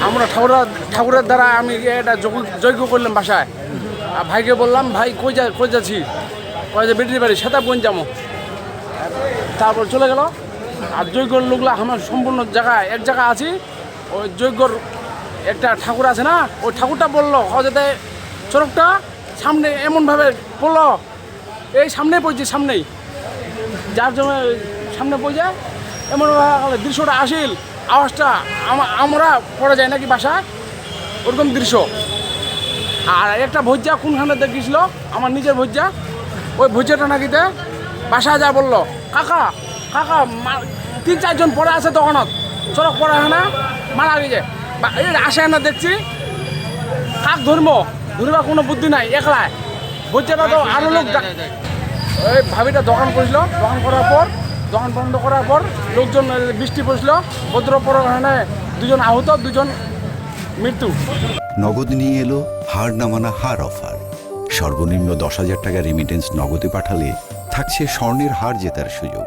আমরা ঠাকুরের দ্বারা আমি এটা যজ্ঞ করলাম বাসায়। আর ভাইকে বললাম, ভাই কই যাচ্ছি? কয় যে বেটির বাড়ি সেতাবগঞ্জ যাবো। তারপর চলে গেল। আর যজ্ঞর লোকলা আমার সম্পূর্ণ জায়গায় এক জায়গা আছি। ওই যজ্ঞর একটা ঠাকুর আছে না, ওই ঠাকুরটা বললো যাতে চড়কটা সামনে এমনভাবে পড়লো, এই সামনেই পড়ছে, সামনেই যার জন্য সামনে পড়ছে এমনভাবে দৃশ্যটা আসিল, আওয়াজটা আমরা পড়া যায় নাকি বাসায়, ওরকম দৃশ্য। আর একটা ভজ্জা কোনখানে দেখিয়েছিল, আমার নিজের ভজ্জা, ওই ভজ্জাটা নাকিতে বাসায় যা বললো, কাকা 3-4 জন পড়ে আছে তখনত, চড়ক পড়া হয় না, মারা গেছে। আসে না দেখছি, কাক ধরবা কোনো বুদ্ধি নাই, একলায় ভজ্জাটা তো আরো লোক। ওই ভাবিটা দোকান করেছিল, দোকান বন্ধ করার পর লোকজন বৃষ্টি পড়ছিল, ভদ্র পরগনায় 2 জন আহত, 2 জন মৃত্যু। নগদ নিয়ে এলো হার না মানা হার অফার। সর্বনিম্ন 10,000 টাকা রেমিটেন্স নগদে পাঠালে থাকছে স্বর্ণের হার জেতার সুযোগ।